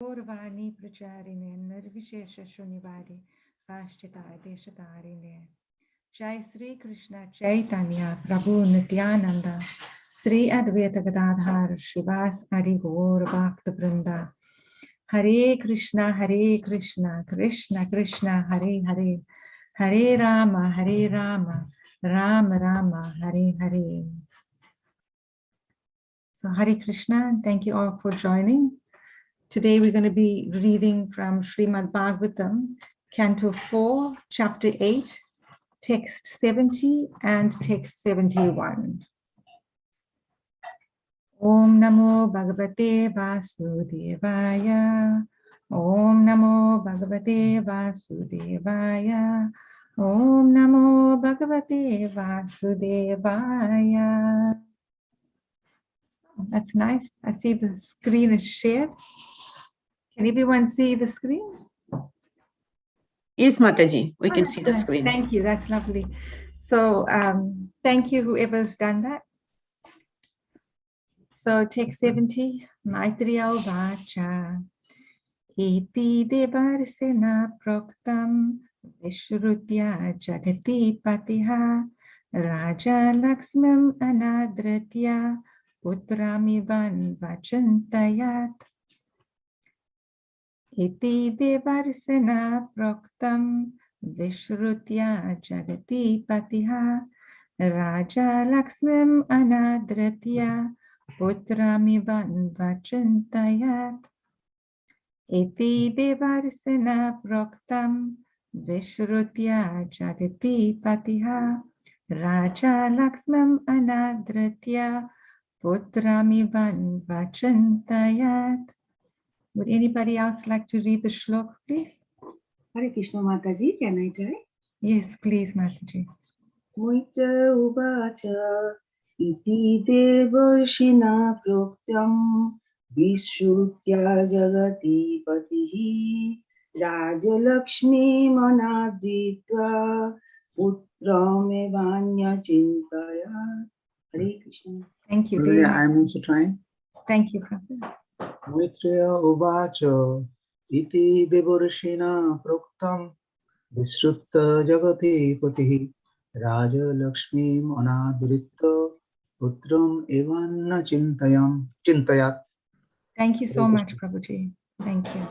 Gaurvani Pracharine Nirvishesha Shunivari Rashtrita Deshatarine Jai Sri Krishna Chaitanya Prabhu Nityananda Sri Advaita Gadadhar Shivas Hari Gaur Bhakta Vrinda Hare Krishna Krishna Krishna Hare Hare Hare Rama Rama Rama Hare Hare. So Hare Krishna, and thank you all for joining. Today we're going to be reading from Srimad Bhagavatam, Canto 4, Chapter 8, Text 70 and Text 71. Om Namo Bhagavate Vasudevaya. Om Namo Bhagavate Vasudevaya. Om Namo Bhagavate Vasudevaya. That's nice. I see the screen is shared. Can everyone see the screen? Yes, Mataji, we can see the screen. Thank you. That's lovely. So thank you, whoever's done that. So text 70, Maitriya Vacha, Iti Devarsena Proktam, Vishrutya Jagati Patiha, Raja Laxmim Anadratya, Putramivan Vachantayat. Iti Devarsena Proktam, Vishrutya Jagati Patiha, Raja Laxmim Anadratya, Putramivan Vachantayat. Iti Devarsena Proktam, Vishrutya Jagati Patiha, Raja Laxmim Anadratya, Putramivan Vachantayat. Would anybody else like to read the shlok, please? Hare Krishna Mataji, can I try? Yes, please, Mataji. Moitra uvacha iti devarshina proktyam vishrutya jagati patihi rajalakshmi manadritva putram evanya chintaya. Hare Krishna. Thank you. I'm also trying. Thank you, Prabhu. Maitriya uvacha iti devarshina proktam vishrutta jagati patihi raja lakshmi anadritta putram evanna chintayat. Thank you so much, Prabhuji. Thank you.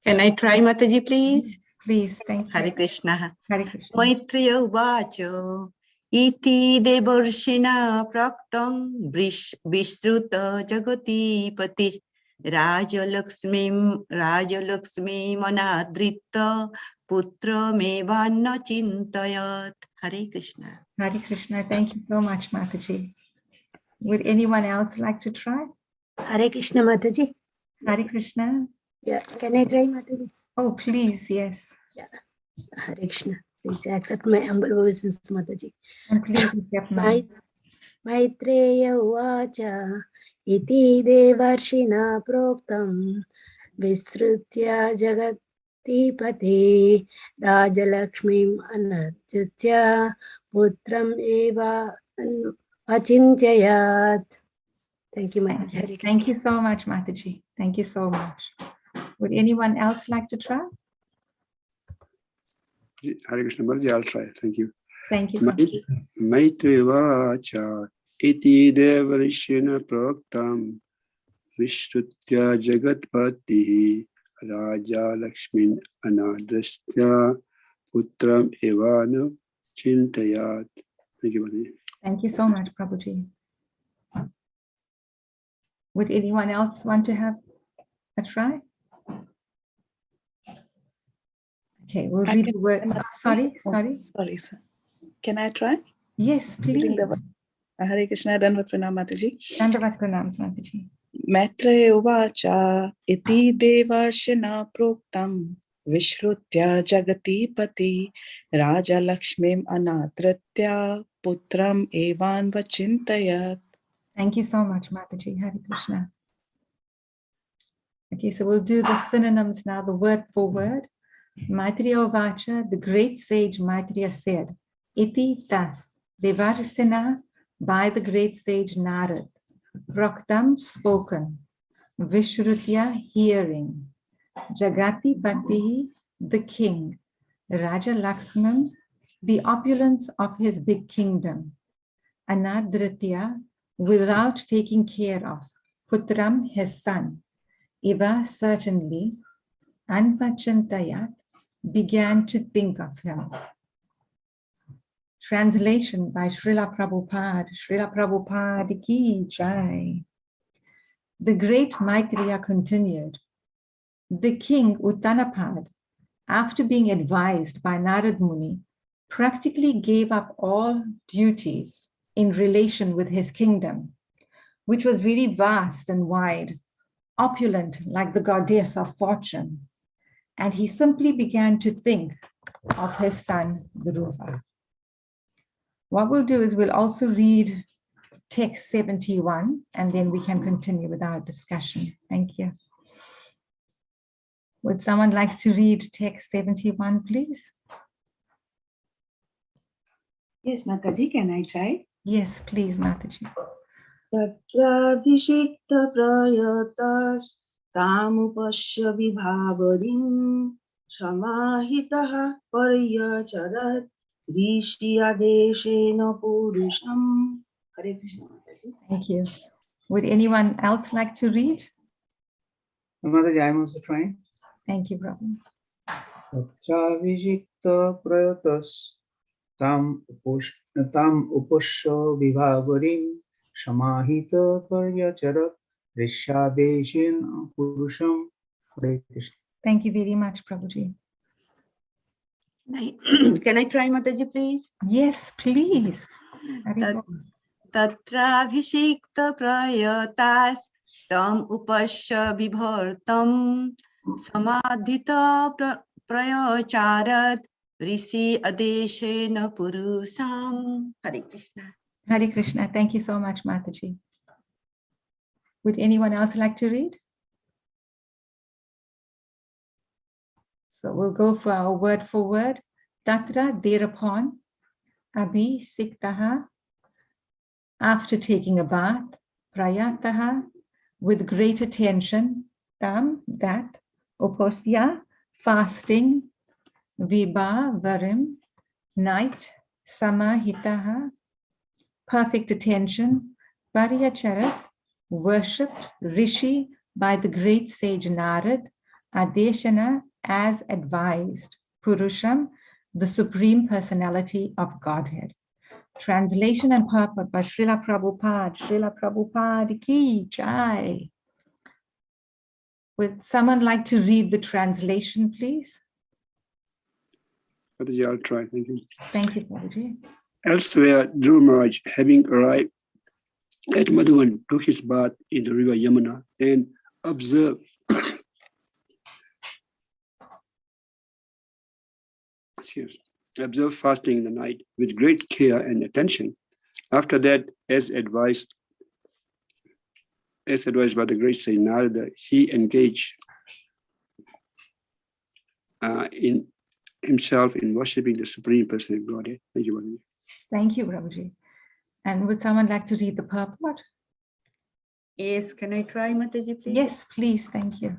Can I try, Mataji, please? Yes, please, thank you. Hare Krishna. Hare Krishna. Maitriya Uvacha Iti Devarshina Praktam Vishruta Jagati Pati Raja Lakshmi Manadritta Putra Mevanna Chintayat. Hare Krishna. Hare Krishna. Thank you so much, Mataji. Would anyone else like to try? Hare Krishna, Mataji. Hare Krishna. Yeah, can I try, Mataji? Oh, please, yes. Yeah. Hare Krishna. Please accept my humble obeisance, Mataji. And please accept mine. Maitreya Uvacha Iti Devarshina Proktam Visrutya Jagati Pati Rajalakshmim Anarjutya Putram Eva Achintayat. Thank you, Mataji. Hare Krishna. Thank you so much, Mataji. Thank you so much. Would anyone else like to try? Hare Krishna Bharji, I'll try. Thank you. Thank you. Maitri Vacha Iti Devarishina Proktam Vishrutya Jagatpati Raja Lakshmin Anadrastya Putram Evana Chintayat. Thank you, Bharji. Thank you so much, Prabhuji. Would anyone else want to have a try? Okay, we'll read the word. Sorry, sir. Can I try? Yes, please. Hare Krishna, Dandavat Pranam Mataji. Dandavat Pranam Mataji. Maitreya Uvacha Iti Devarshina Proktam Vishrutya Jagati Pati Raja Lakshmim Anadratya Putram Evan Vachintayat. Thank you so much, Mataji. Hare Krishna. Okay, so we'll do the synonyms now, the word for word. Maitreya Vacha, the great sage Maitreya said, Iti thus, Devarsena, by the great sage Narad, Praktam, spoken, Vishrutya, hearing, Jagati Pati, the king, Raja Laxman, the opulence of his big kingdom, Anadritya, without taking care of, Putram, his son, Iva, certainly, Anpachantayat, began to think of him. Translation by Srila Prabhupada. Srila Prabhupada ki jai. The great Maitreya continued. The king Uttanapad, after being advised by Narad Muni, practically gave up all duties in relation with his kingdom, which was very vast and wide, opulent like the goddess of fortune. And he simply began to think of his son Dhruva. What we'll do is we'll also read text 71, and then we can continue with our discussion. Thank you. Would someone like to read text 71, please? Yes, Mataji, can I try? Yes, please, Mataji. Tatrabhishikta prayatas tamupasya vibhavarim samahitaha paryacharat rishi adeshena purusham. Hare Krishna, Mataji. Thank you. Would anyone else like to read? Mataji, I'm also trying. Thank you, Prabhu. Tatravisikta prayatas tam upasya vibhavarim samahita paryacharat rishadeshin purusham. Hare Krishna. Thank you very much, Prabhuji. Can I try, Mataji, please? Yes, please. Tat- Tatrabhishikta prayatas tam upasya vibhartam samadhita prayacharat rishi adeshena purusam. Hare Krishna. Hare Krishna. Thank you so much, Mataji. Would anyone else like to read? So we'll go for our word for word. Tatra, thereupon, abhi, siktaha, after taking a bath, prayataha, with great attention, tam, that, uposya, fasting, vibha, varim, night, samahitaha, perfect attention, paryacharat, worshipped, rishi, by the great sage Narad, adeshana, as advised, purusham, the supreme personality of Godhead. Translation and purport by Srila Prabhupada. Srila Prabhupada ki jai. Would someone like to read the translation, please? Mataji, I'll try. Thank you. Thank you, Prabhuji. Elsewhere, Dhruva Maharaj, having arrived at Madhuvan, took his bath in the river Yamuna and observed fasting in the night with great care and attention. After that, as advised by the great Saint Narada, he engaged in himself in worshipping the Supreme Person of Godhead. Thank you, Mataji. Thank you, Prabhuji. And would someone like to read the purport? Yes, can I try, Mataji, please? Yes, please. Thank you.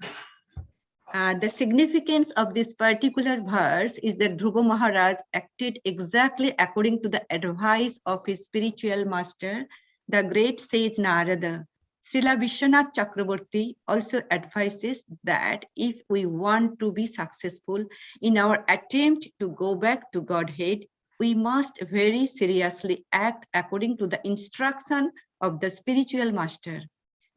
The significance of this particular verse is that Dhruva Maharaj acted exactly according to the advice of his spiritual master, the great sage Narada. Srila Vishwanath Chakraborty also advises that if we want to be successful in our attempt to go back to Godhead, we must very seriously act according to the instruction of the spiritual master.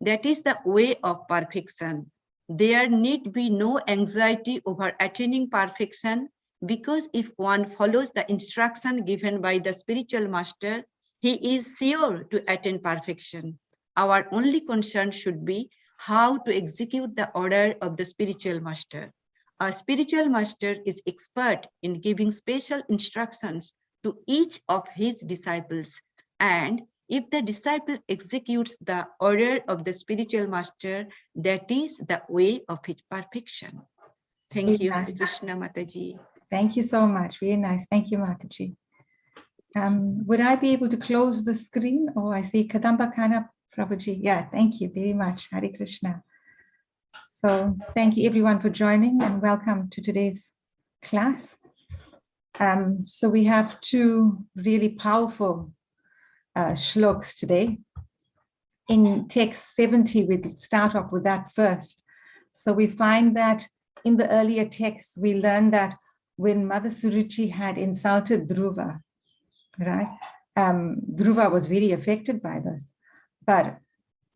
That is the way of perfection. There need be no anxiety over attaining perfection, because if one follows the instruction given by the spiritual master, he is sure to attain perfection. Our only concern should be how to execute the order of the spiritual master. A spiritual master is expert in giving special instructions to each of his disciples, and if the disciple executes the order of the spiritual master, that is the way of his perfection. Thank you, Amen. Krishna Mataji. Thank you so much. Very nice. Thank you, Mataji. Would I be able to close the screen? Oh, I see Kadamba Kana Prabhuji. Yeah, thank you very much. Hare Krishna. So thank you everyone for joining and welcome to today's class. So we have two really powerful shlokas today. In text 70, we start off with that first. So we find that in the earlier texts, we learned that when Mother Suruchi had insulted Dhruva, right? Dhruva was very affected by this. But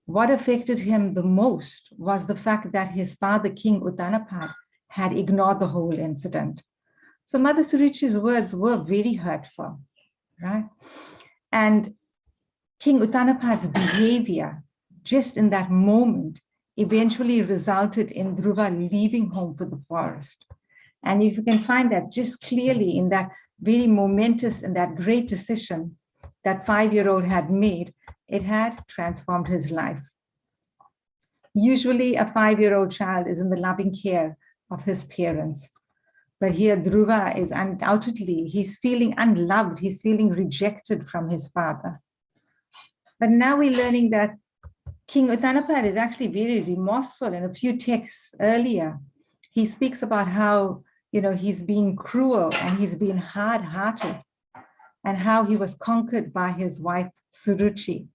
what affected him the most was the fact that his father, King Uttanapad, had ignored the whole incident. So Mother Suruchi's words were very hurtful, right? And King Uttanapad's behavior just in that moment eventually resulted in Dhruva leaving home for the forest. And if you can find that just clearly in that very momentous and that great decision that 5-year-old had made, it had transformed his life. Usually a 5-year-old child is in the loving care of his parents. But here Dhruva is undoubtedly, he's feeling unloved, he's feeling rejected from his father. But now we're learning that King Uttanapad is actually very remorseful. In a few texts earlier, he speaks about how, he's being cruel and he's been hard-hearted and how he was conquered by his wife, Suruchi.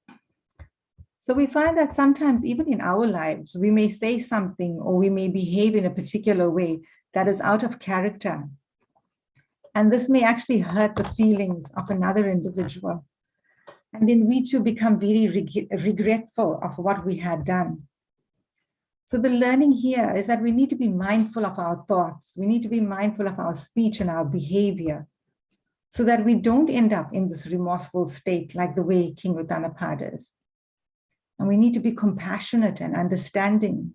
So we find that sometimes even in our lives, we may say something or we may behave in a particular way that is out of character. And this may actually hurt the feelings of another individual. And then we too become very regretful of what we had done. So the learning here is that we need to be mindful of our thoughts. We need to be mindful of our speech and our behavior so that we don't end up in this remorseful state like the way King Uttanapad is. And we need to be compassionate and understanding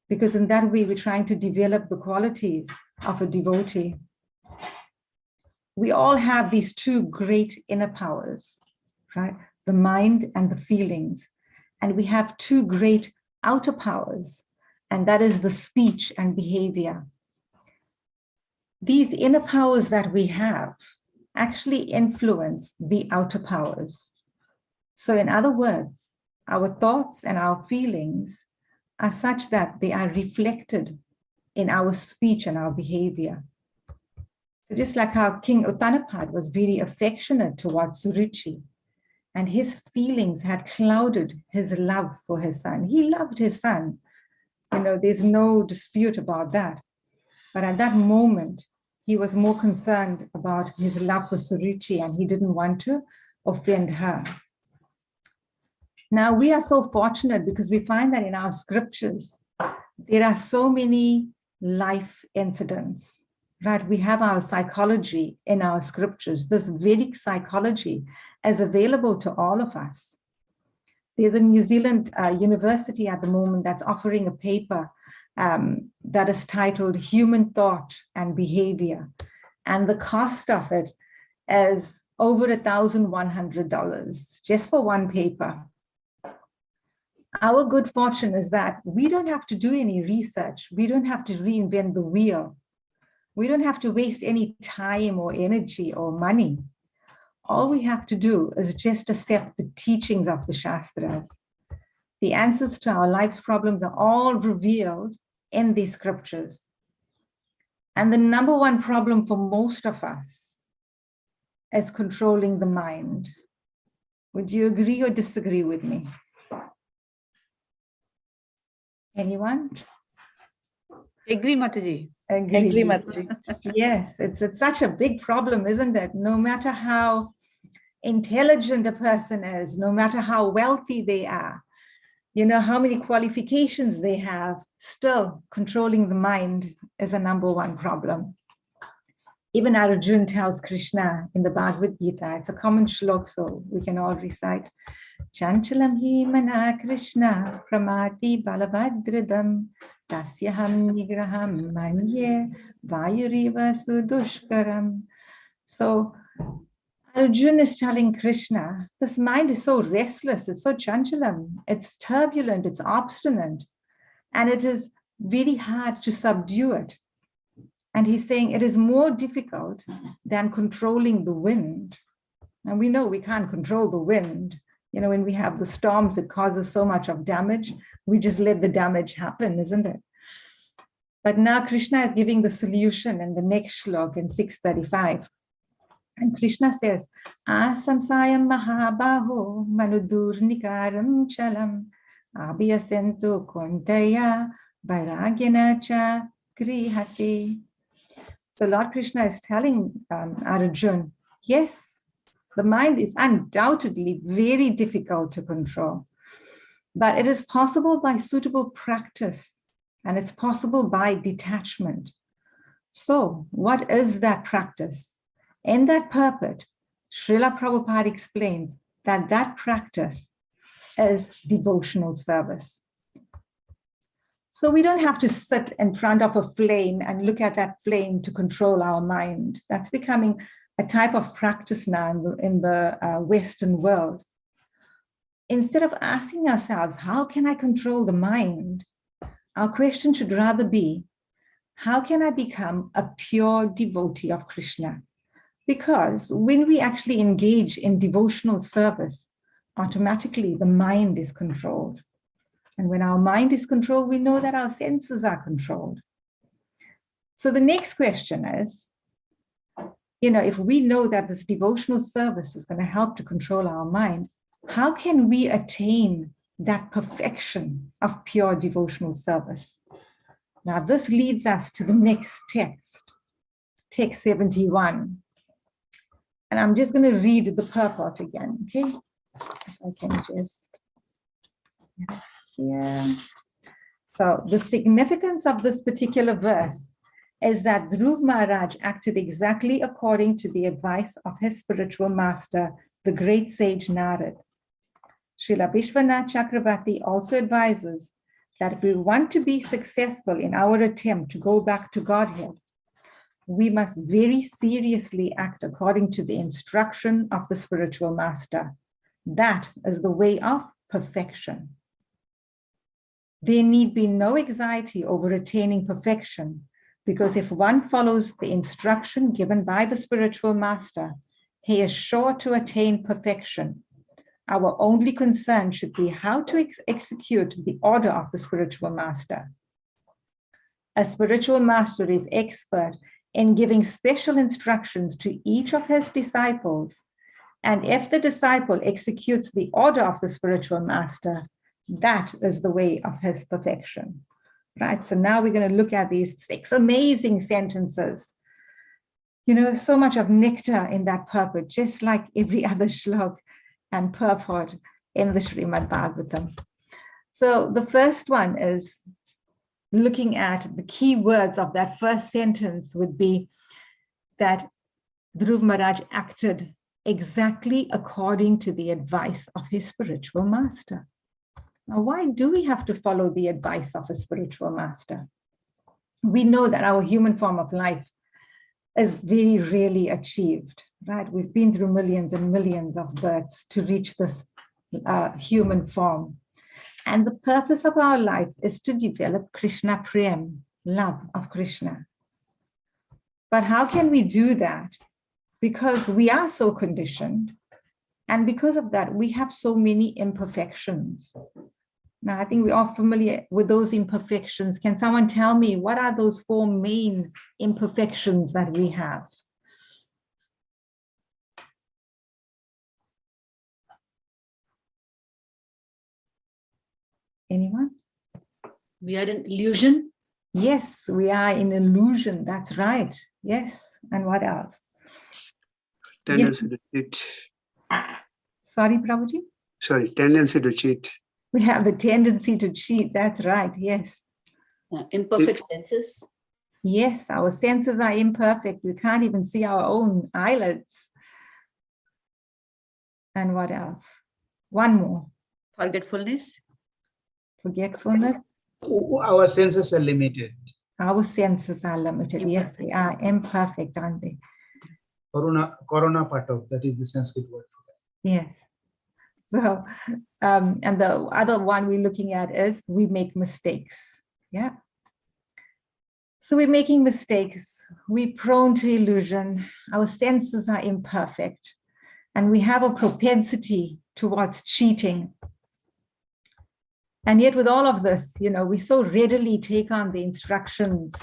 because in that way we're trying to develop the qualities of a devotee. We all have these two great inner powers, right? The mind and the feelings. And we have two great outer powers, and that is the speech and behavior. These inner powers that we have actually influence the outer powers. So in other words, our thoughts and our feelings are such that they are reflected in our speech and our behavior. So just like how King Uttanapad was very affectionate towards Suruchi, and his feelings had clouded his love for his son. He loved his son. There's no dispute about that. But at that moment, he was more concerned about his love for Suruchi and he didn't want to offend her. Now, we are so fortunate because we find that in our scriptures, there are so many life incidents, right? We have our psychology in our scriptures. This Vedic psychology is available to all of us. There's a New Zealand university at the moment that's offering a paper that is titled Human Thought and Behavior. And the cost of it is over $1,100 just for one paper. Our good fortune is that we don't have to do any research. We don't have to reinvent the wheel. We don't have to waste any time or energy or money. All we have to do is just accept the teachings of the Shastras. The answers to our life's problems are all revealed in these scriptures. And the number one problem for most of us is controlling the mind. Would you agree or disagree with me? Anyone? Agree, Mataji. Agree, Mataji. Yes, it's such a big problem, isn't it? No matter how intelligent a person is, no matter how wealthy they are, how many qualifications they have, still controlling the mind is a number one problem. Even Arjuna tells Krishna in the Bhagavad Gita, it's a common shlok, so we can all recite. Chanchalam hi mana Krishna pramati balavadridam tasyaham nigraham manye vayuriva sudushkaram. So Arjuna is telling Krishna, this mind is so restless, it's so chanchalam, it's turbulent, it's obstinate, and it is very hard to subdue it. And he's saying it is more difficult than controlling the wind. And we know we can't control the wind, You know, when we have the storms, it causes so much of damage. We just let the damage happen, isn't it? But now Krishna is giving the solution in the next shlok in 635. And Krishna says, Asamsayam mahabaho manudurnikaram chalam abhyasentu kontaya vairagyana cha grihati. So Lord Krishna is telling Arjuna, yes, the mind is undoubtedly very difficult to control, but it is possible by suitable practice, and it's possible by detachment. So what is that practice? In that purport, Srila Prabhupada explains that that practice is devotional service. So we don't have to sit in front of a flame and look at that flame to control our mind. That's becoming a type of practice now in the Western world. Instead of asking ourselves, how can I control the mind? Our question should rather be, how can I become a pure devotee of Krishna? Because when we actually engage in devotional service, automatically the mind is controlled. And when our mind is controlled, we know that our senses are controlled. So the next question is, you know, if we know that this devotional service is going to help to control our mind, how can we attain that perfection of pure devotional service? Now, this leads us to the next text, text 71. And I'm just going to read the purport again, okay? If I can just get it here. So the significance of this particular verse is that Dhruv Maharaj acted exactly according to the advice of his spiritual master, the great sage Narad. Srila Vishwanath Chakravarti also advises that if we want to be successful in our attempt to go back to Godhead, we must very seriously act according to the instruction of the spiritual master. That is the way of perfection. There need be no anxiety over attaining perfection, because if one follows the instruction given by the spiritual master, he is sure to attain perfection. Our only concern should be how to execute the order of the spiritual master. A spiritual master is expert in giving special instructions to each of his disciples. And if the disciple executes the order of the spiritual master, that is the way of his perfection. Right? So now we're going to look at these 6 amazing sentences. You know, so much of nectar in that purport, just like every other shlok and purport in the Srimad Bhagavatam. So the first one is looking at the key words of that first sentence would be that Dhruv Maharaj acted exactly according to the advice of his spiritual master. Now, why do we have to follow the advice of a spiritual master? We know that our human form of life is very rarely achieved, right? We've been through millions and millions of births to reach this human form. And the purpose of our life is to develop Krishna Prem, love of Krishna. But how can we do that? Because we are so conditioned. And because of that, we have so many imperfections. Now, I think we're all familiar with those imperfections. Can someone tell me what are those 4 main imperfections that we have? Anyone? We are in illusion. Yes, we are in illusion. That's right. Yes. And what else? Tendency to cheat. Sorry, Prabhuji? Sorry, tendency to cheat. We have the tendency to cheat. That's right. Yes. Imperfect senses. Yes, our senses are imperfect. We can't even see our own eyelids. And what else? One more. Forgetfulness. Forgetfulness. Our senses are limited. Our senses are limited. Yes, they are imperfect, aren't they? Corona pato, that is the Sanskrit word for that. Yes. So, and the other one we're looking at is we make mistakes. Yeah. So we're making mistakes. We're prone to illusion. Our senses are imperfect. And we have a propensity towards cheating. And yet with all of this, we so readily take on the instructions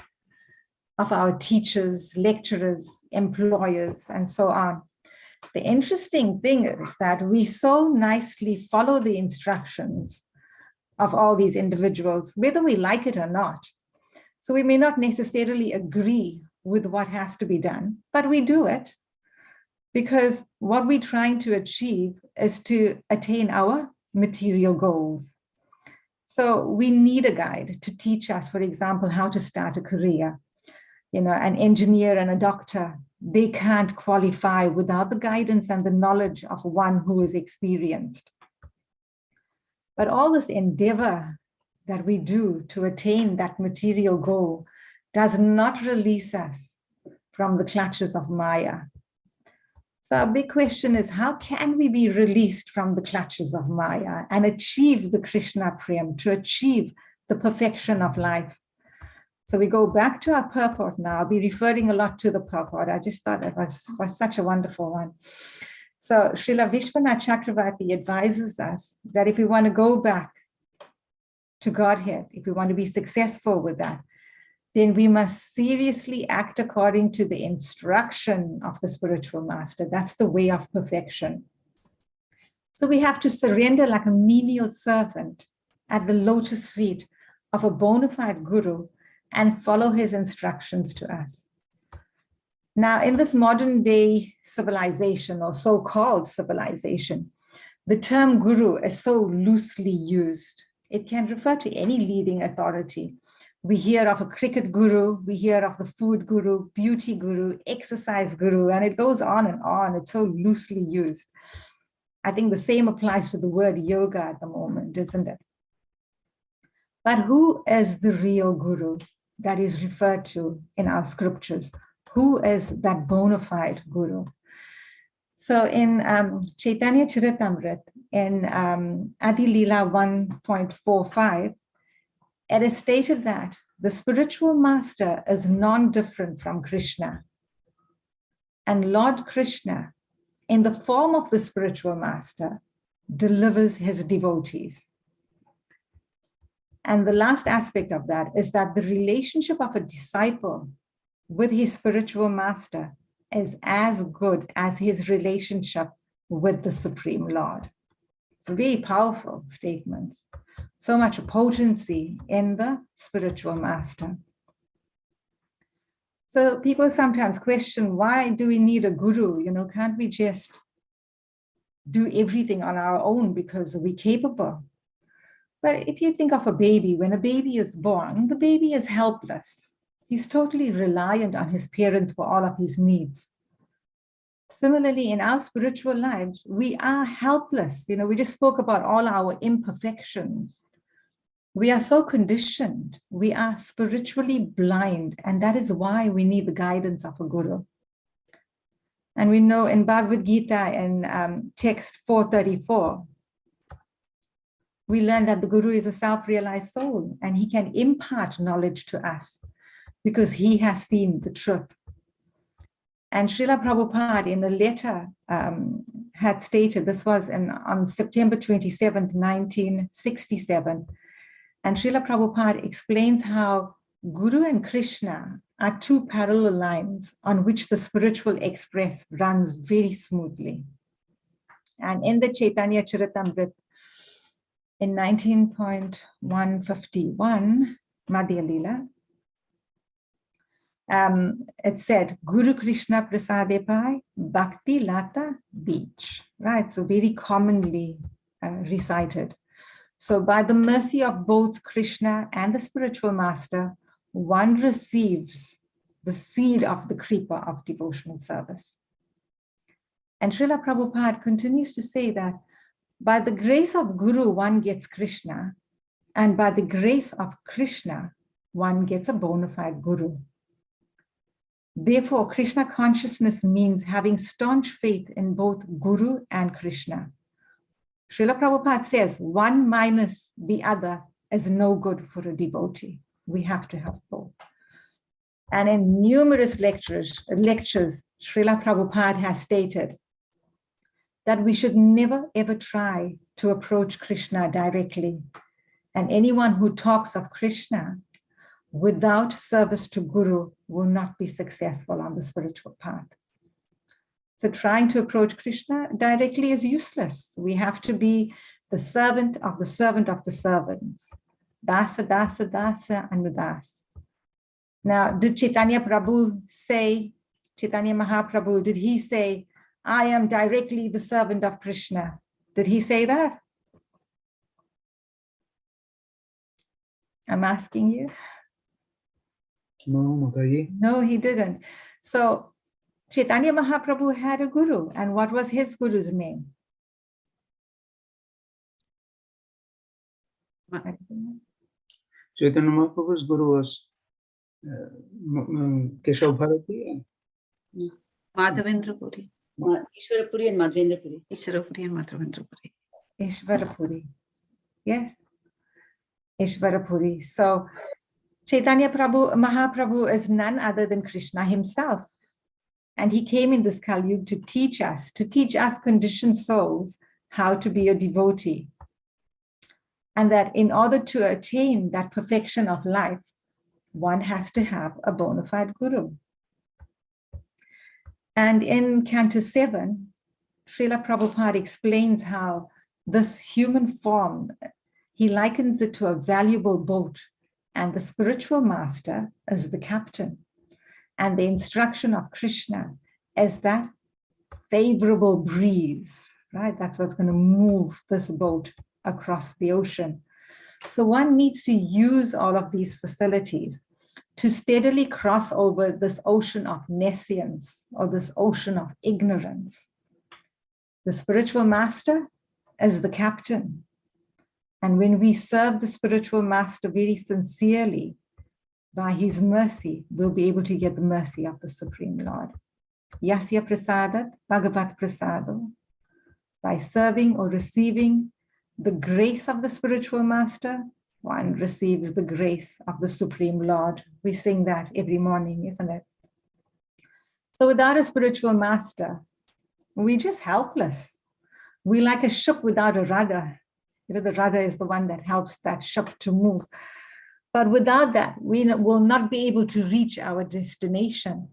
of our teachers, lecturers, employers, and so on. The interesting thing is that we so nicely follow the instructions of all these individuals, whether we like it or not. So we may not necessarily agree with what has to be done, but we do it because what we're trying to achieve is to attain our material goals. So we need a guide to teach us, for example, how to start a career. An engineer and a doctor, they can't qualify without the guidance and the knowledge of one who is experienced. But all this endeavor that we do to attain that material goal does not release us from the clutches of Maya. So our big question is, how can we be released from the clutches of Maya and achieve the Krishna Prem, to achieve the perfection of life? So we go back to our purport now. I'll be referring a lot to the purport. I just thought it was such a wonderful one. So Srila Vishwanath Chakravarti advises us that if we want to go back to Godhead, if we want to be successful with that, then we must seriously act according to the instruction of the spiritual master. That's the way of perfection. So we have to surrender like a menial servant at the lotus feet of a bona fide guru and follow his instructions to us. Now, in this modern day civilization, or so-called civilization, the term guru is so loosely used. It can refer to any leading authority. We hear of a cricket guru, we hear of the food guru, beauty guru, exercise guru, and it goes on and on. It's so loosely used. I think the same applies to the word yoga at the moment, isn't it? But who is the real guru that is referred to in our scriptures? Who is that bona fide guru? So in Chaitanya Charitamrita, in Adi Leela 1.45, it is stated that the spiritual master is non-different from Krishna. And Lord Krishna, in the form of the spiritual master, delivers his devotees. And the last aspect of that is that the relationship of a disciple with his spiritual master is as good as his relationship with the Supreme Lord. It's very powerful statements. So much potency in the spiritual master. So people sometimes question, why do we need a guru? Can't we just do everything on our own because we're capable? But if you think of a baby, when a baby is born, the baby is helpless. He's totally reliant on his parents for all of his needs. Similarly, in our spiritual lives, we are helpless. We just spoke about all our imperfections. We are so conditioned. We are spiritually blind, and that is why we need the guidance of a guru. And we know in Bhagavad Gita, in text 434, we learn that the guru is a self-realized soul, and he can impart knowledge to us because he has seen the truth. And Srila Prabhupada in a letter had stated, this was on September 27th, 1967, and Srila Prabhupada explains how Guru and Krishna are two parallel lines on which the spiritual express runs very smoothly. And in the Chaitanya Charitamrita, in 19.151, Madhya Leela, it said, Guru Krishna Prasadepai Bhakti Lata Beach, right? So very commonly recited. So by the mercy of both Krishna and the spiritual master, one receives the seed of the kripa of devotional service. And Srila Prabhupada continues to say that by the grace of Guru, one gets Krishna, and by the grace of Krishna, one gets a bona fide Guru. Therefore, Krishna consciousness means having staunch faith in both Guru and Krishna. Srila Prabhupada says one minus the other is no good for a devotee. We have to have both. And in numerous lectures, Srila Prabhupada has stated that we should never ever try to approach Krishna directly. And anyone who talks of Krishna without service to Guru will not be successful on the spiritual path. So trying to approach Krishna directly is useless. We have to be the servant of the servant of the servants. Dasa, dasa, dasa, anudas. Now, did Chaitanya Prabhu say, Chaitanya Mahaprabhu, did he say, I am directly the servant of Krishna? Did he say that? I'm asking you. No, Mataji. No, he didn't. So Chaitanya Mahaprabhu had a guru, and what was his guru's name? Chaitanya Mahaprabhu's guru was Keshav Bharati. Madhavendra Puri. Ishwarapuri and Madhavendra Puri. Ishwarapuri and Madhavendra Puri. Ishwarapuri. Yes, Ishwarapuri. So Chaitanya Mahaprabhu is none other than Krishna himself. And he came in this Kali Yuga to teach us conditioned souls how to be a devotee. And that in order to attain that perfection of life, one has to have a bona fide guru. And in Canto 7, Srila Prabhupada explains how this human form, he likens it to a valuable boat, and the spiritual master is the captain. And the instruction of Krishna is that favorable breeze, right? That's what's going to move this boat across the ocean. So one needs to use all of these facilities to steadily cross over this ocean of nescience or this ocean of ignorance. The spiritual master is the captain. And when we serve the spiritual master very sincerely, by his mercy, we'll be able to get the mercy of the Supreme Lord. Yasya prasadat bhagavat prasado. By serving or receiving the grace of the spiritual master, one receives the grace of the Supreme Lord. We sing that every morning, isn't it? So without a spiritual master, we're just helpless. We're like a ship without a rudder. You know, the rudder is the one that helps that ship to move. But without that, we will not be able to reach our destination.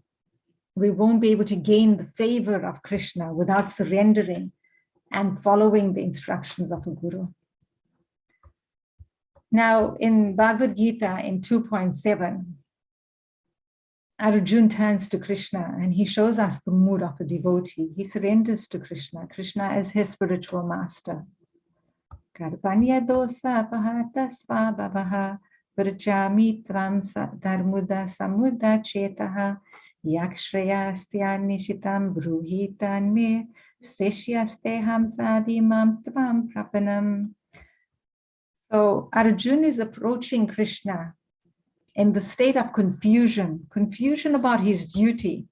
We won't be able to gain the favor of Krishna without surrendering and following the instructions of a guru. Now, in Bhagavad Gita, in 2.7, Arjuna turns to Krishna and he shows us the mood of a devotee. He surrenders to Krishna. Krishna is his spiritual master. Karpanya dosa pahata svabhavaha Vrachami tvam dharmuda samuda chetaha yakshreya nishitam bruhitan me seshyasteham sadimam tvam prapanam. So Arjuna is approaching Krishna in the state of confusion about his duty.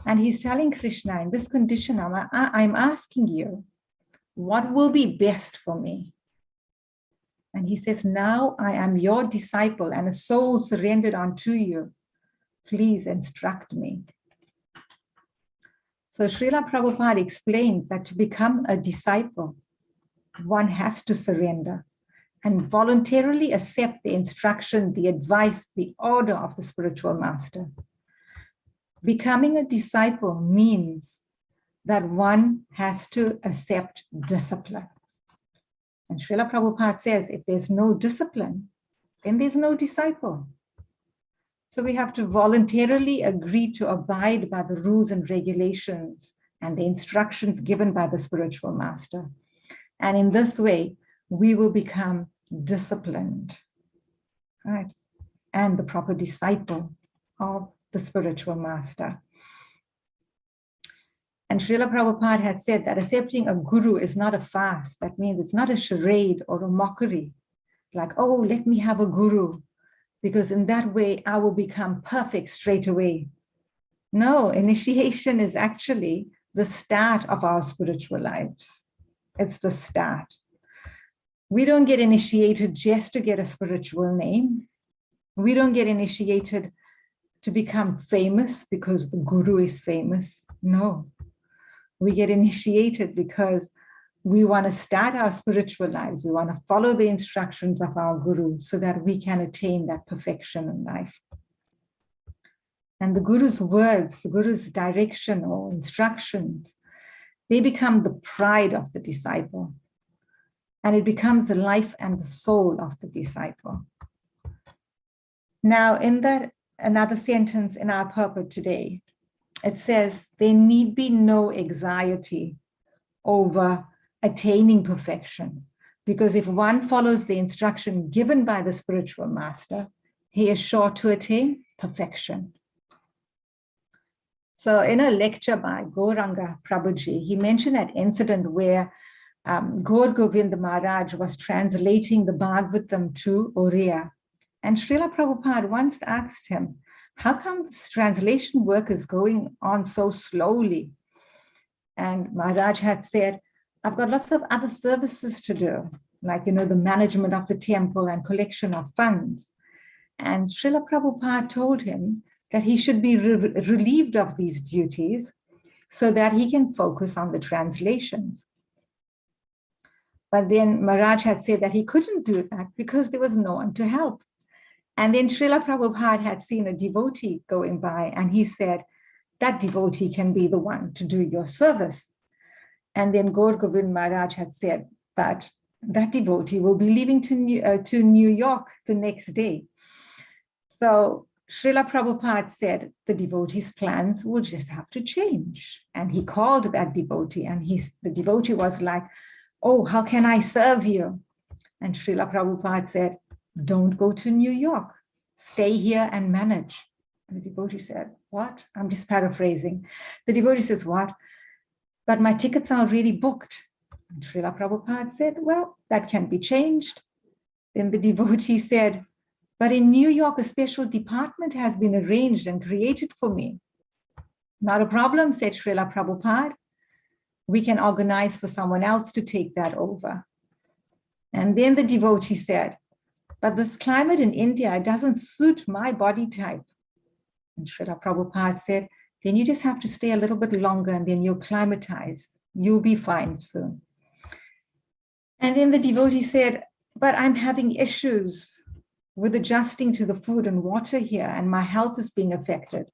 And he's telling Krishna, in this condition, I'm asking you, what will be best for me? And he says, now I am your disciple and a soul surrendered unto you. Please instruct me. So Srila Prabhupada explains that to become a disciple, one has to surrender and voluntarily accept the instruction, the advice, the order of the spiritual master. Becoming a disciple means that one has to accept discipline. And Srila Prabhupada says, if there's no discipline, then there's no disciple. So we have to voluntarily agree to abide by the rules and regulations and the instructions given by the spiritual master. And in this way, we will become disciplined, right? And the proper disciple of the spiritual master. And Srila Prabhupada had said that accepting a guru is not a fast. That means it's not a charade or a mockery. Like, oh, let me have a guru, because in that way I will become perfect straight away. No, initiation is actually the start of our spiritual lives. It's the start. We don't get initiated just to get a spiritual name. We don't get initiated to become famous because the guru is famous. No. We get initiated because we want to start our spiritual lives. We want to follow the instructions of our guru so that we can attain that perfection in life. And the guru's words, the guru's direction or instructions, they become the pride of the disciple. And it becomes the life and the soul of the disciple. Now, in that another sentence in our purport today, it says, there need be no anxiety over attaining perfection, because if one follows the instruction given by the spiritual master, he is sure to attain perfection. So in a lecture by Gauranga Prabhuji, he mentioned an incident where Gaur Govind Maharaj was translating the Bhagavatam to Oriya. And Srila Prabhupada once asked him, how come this translation work is going on so slowly? And Maharaj had said, I've got lots of other services to do, like, the management of the temple and collection of funds. And Srila Prabhupada told him that he should be relieved of these duties so that he can focus on the translations. But then Maharaj had said that he couldn't do that because there was no one to help. And then Srila Prabhupada had seen a devotee going by, and he said, that devotee can be the one to do your service. And then Gaur Govind Maharaj had said that that devotee will be leaving to New York the next day. So Srila Prabhupada said the devotee's plans will just have to change. And he called that devotee, and the devotee was like, oh, how can I serve you? And Srila Prabhupada said, don't go to New York, stay here and manage. And the devotee said, what? I'm just paraphrasing. The devotee says, what? But my tickets are already booked. And Srila Prabhupada said, well, that can be changed. Then the devotee said, but in New York, a special department has been arranged and created for me. Not a problem, said Srila Prabhupada. We can organize for someone else to take that over. And then the devotee said, but this climate in India doesn't suit my body type. And Srila Prabhupada said, then you just have to stay a little bit longer and then you'll climatize. You'll be fine soon. And then the devotee said, but I'm having issues with adjusting to the food and water here, and my health is being affected.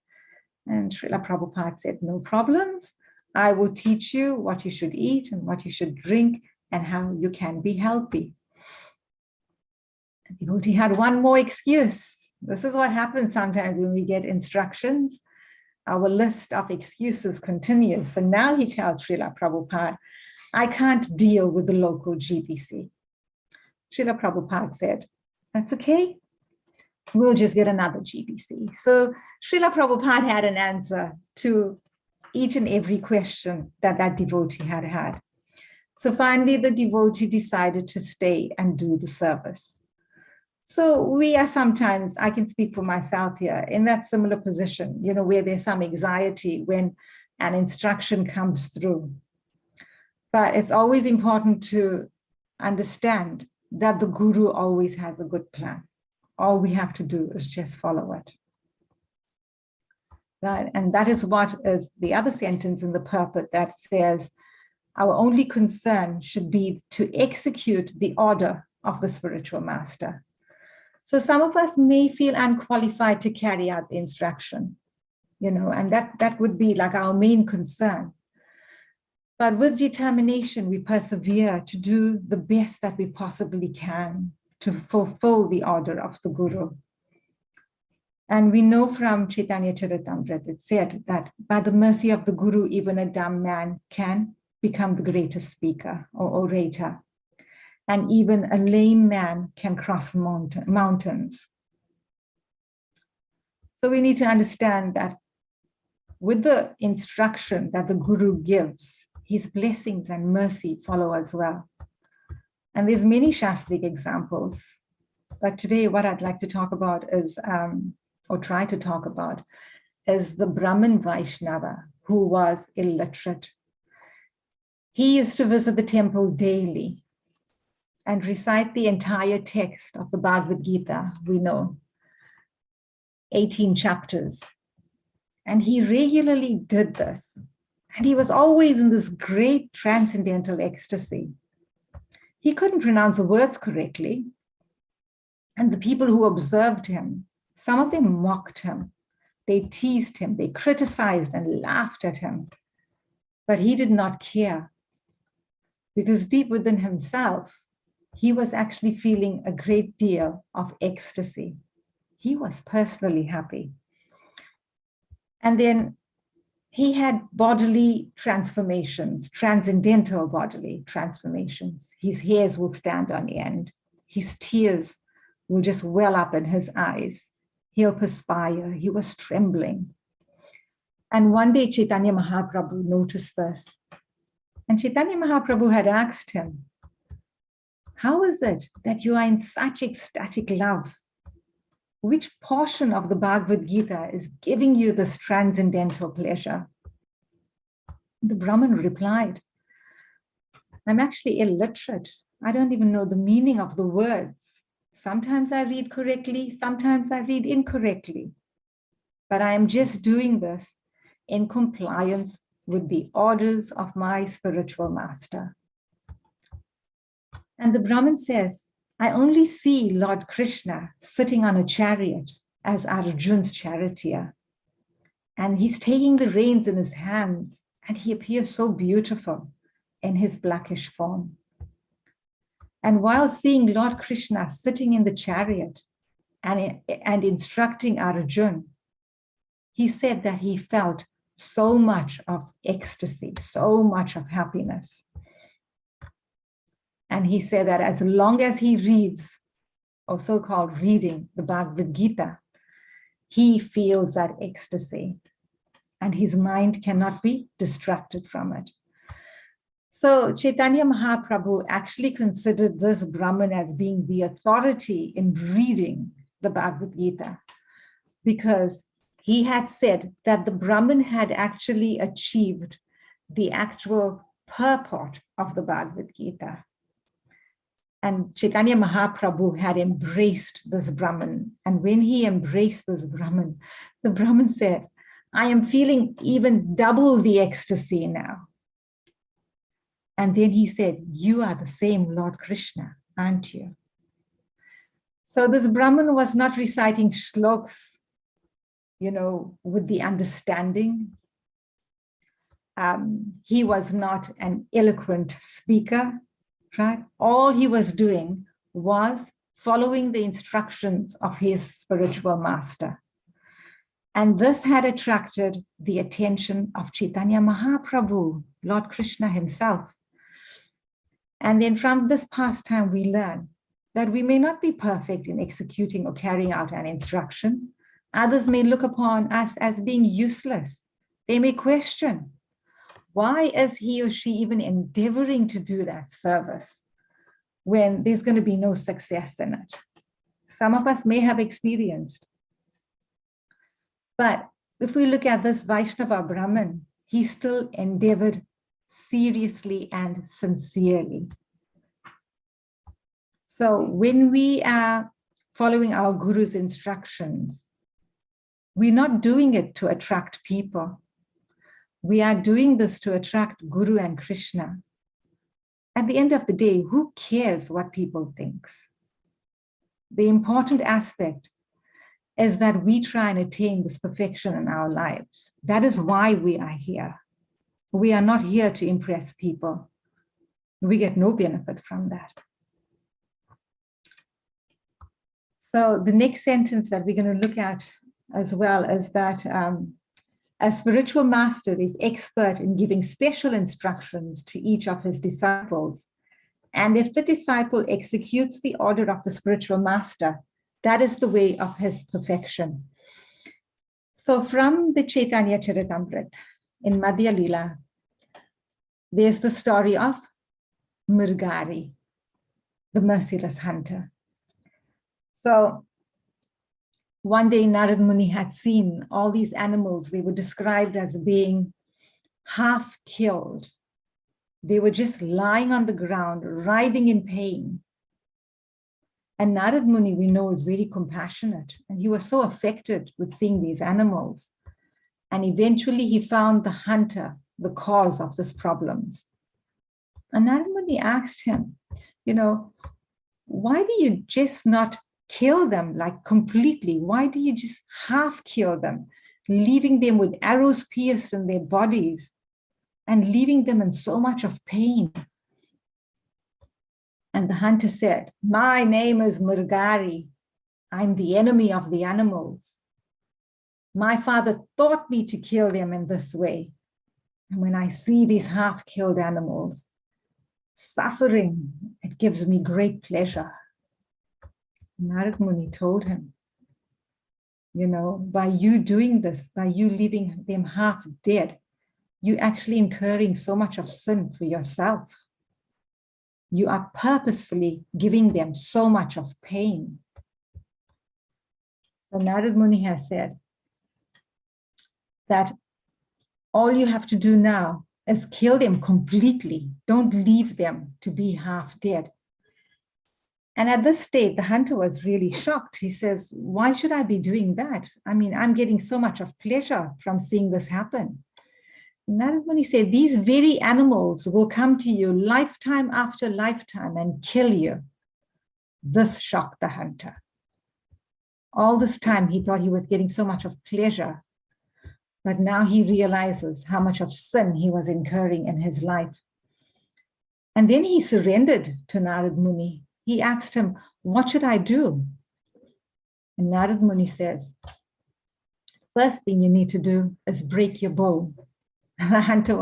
And Srila Prabhupada said, no problems. I will teach you what you should eat and what you should drink and how you can be healthy. The devotee had one more excuse. This is what happens sometimes when we get instructions. Our list of excuses continues. So now he tells Srila Prabhupada, I can't deal with the local GBC. Srila Prabhupada said, that's okay. We'll just get another GBC. So Srila Prabhupada had an answer to each and every question that that devotee had had. So finally, the devotee decided to stay and do the service. So we are sometimes, I can speak for myself here, in that similar position, where there's some anxiety when an instruction comes through. But it's always important to understand that the guru always has a good plan. All we have to do is just follow it. Right? And that is what is the other sentence in the purport that says, our only concern should be to execute the order of the spiritual master. So some of us may feel unqualified to carry out the instruction, and that would be like our main concern. But with determination, we persevere to do the best that we possibly can to fulfill the order of the Guru. And we know from Chaitanya Charitamrita, it said that by the mercy of the Guru, even a dumb man can become the greatest speaker or orator. And even a lame man can cross mountains. So we need to understand that with the instruction that the Guru gives, his blessings and mercy follow as well. And there's many Shastric examples. But today what I'd like to talk about is, or try to talk about, is the Brahmin Vaishnava who was illiterate. He used to visit the temple daily and recite the entire text of the Bhagavad Gita, we know, 18 chapters. And he regularly did this. And he was always in this great transcendental ecstasy. He couldn't pronounce the words correctly. And the people who observed him, some of them mocked him. They teased him, they criticized and laughed at him. But he did not care, because deep within himself, he was actually feeling a great deal of ecstasy. He was personally happy. And then he had bodily transformations, transcendental bodily transformations. His hairs will stand on end. His tears will just well up in his eyes. He'll perspire. He was trembling. And one day Chaitanya Mahaprabhu noticed this. And Chaitanya Mahaprabhu had asked him, how is it that you are in such ecstatic love? Which portion of the Bhagavad Gita is giving you this transcendental pleasure? The Brahmin replied, I'm actually illiterate. I don't even know the meaning of the words. Sometimes I read correctly, sometimes I read incorrectly. But I am just doing this in compliance with the orders of my spiritual master. And the Brahmin says, I only see Lord Krishna sitting on a chariot as Arjun's charioteer. And he's taking the reins in his hands, and he appears so beautiful in his blackish form. And while seeing Lord Krishna sitting in the chariot and instructing Arjun, he said that he felt so much of ecstasy, so much of happiness. And he said that as long as he reads, or so-called reading, the Bhagavad Gita, he feels that ecstasy, and his mind cannot be distracted from it. So Chaitanya Mahaprabhu actually considered this Brahmin as being the authority in reading the Bhagavad Gita, because he had said that the Brahmin had actually achieved the actual purport of the Bhagavad Gita. And Chaitanya Mahaprabhu had embraced this Brahmin. And when he embraced this Brahmin, the Brahmin said, I am feeling even double the ecstasy now. And then he said, you are the same Lord Krishna, aren't you? So this Brahmin was not reciting shlokas, with the understanding. He was not an eloquent speaker, right? All he was doing was following the instructions of his spiritual master. And this had attracted the attention of Chaitanya Mahaprabhu, Lord Krishna himself. And then from this pastime, we learn that we may not be perfect in executing or carrying out an instruction. Others may look upon us as being useless. They may question, why is he or she even endeavoring to do that service when there's going to be no success in it? Some of us may have experienced. But if we look at this Vaishnava Brahmin, he still endeavored seriously and sincerely. So when we are following our Guru's instructions, we're not doing it to attract people. We are doing this to attract Guru and Krishna. At the end of the day, who cares what people think? The important aspect is that we try and attain this perfection in our lives. That is why we are here. We are not here to impress people. We get no benefit from that. So the next sentence that we're going to look at as well is that a spiritual master is expert in giving special instructions to each of his disciples. And if the disciple executes the order of the spiritual master, that is the way of his perfection. So from the Chaitanya Charitamrita in Madhya Lila, there's the story of Mrigari, the merciless hunter. So one day Narad Muni had seen all these animals. They were described as being half killed. They were just lying on the ground, writhing in pain. And Narad Muni, we know, is very compassionate. And he was so affected with seeing these animals. And eventually he found the hunter the cause of these problems. And Narad Muni asked him, why do you just not kill them like completely? Why do you just half kill them, leaving them with arrows pierced in their bodies and leaving them in so much of pain? And the hunter said, my name is Murgari. I'm the enemy of the animals. My father taught me to kill them in this way. And when I see these half-killed animals suffering, it gives me great pleasure. Narad Muni told him, by you doing this, by you leaving them half dead, you're actually incurring so much of sin for yourself. You are purposefully giving them so much of pain. So Narad Muni has said that all you have to do now is kill them completely. Don't leave them to be half dead. And at this state, the hunter was really shocked. He says, why should I be doing that? I mean, I'm getting so much of pleasure from seeing this happen. Narad Muni said, these very animals will come to you lifetime after lifetime and kill you. This shocked the hunter. All this time, he thought he was getting so much of pleasure, but now he realizes how much of sin he was incurring in his life. And then he surrendered to Narad Muni. He asked him, what should I do? And Narad Muni says, first thing you need to do is break your bow. The hunter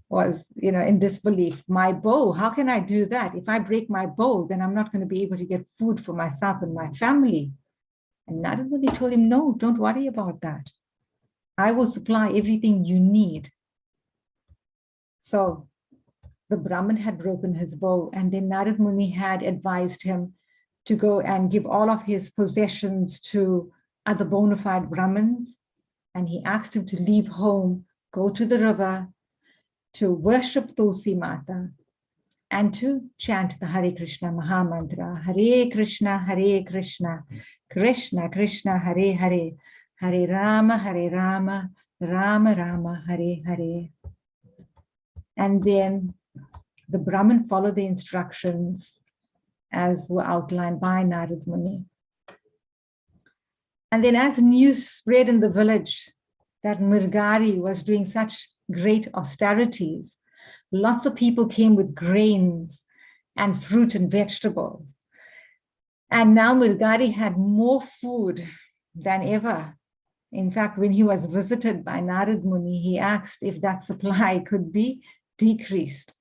was in disbelief. My bow, how can I do that? If I break my bow, then I'm not going to be able to get food for myself and my family. And Narad Muni told him, no, don't worry about that. I will supply everything you need. So the Brahmin had broken his bow, and then Narad Muni had advised him to go and give all of his possessions to other bona fide Brahmins. And he asked him to leave home, go to the river, to worship Tulsi Mata, and to chant the Hare Krishna Mahamantra. Hare Krishna, Krishna Krishna, Hare Hare, Hare Rama, Rama Rama, Hare Hare. And then the Brahmin followed the instructions as were outlined by Narad Muni. And then as news spread in the village that Murgari was doing such great austerities, lots of people came with grains and fruit and vegetables. And now Murgari had more food than ever. In fact, when he was visited by Narad Muni, he asked if that supply could be decreased.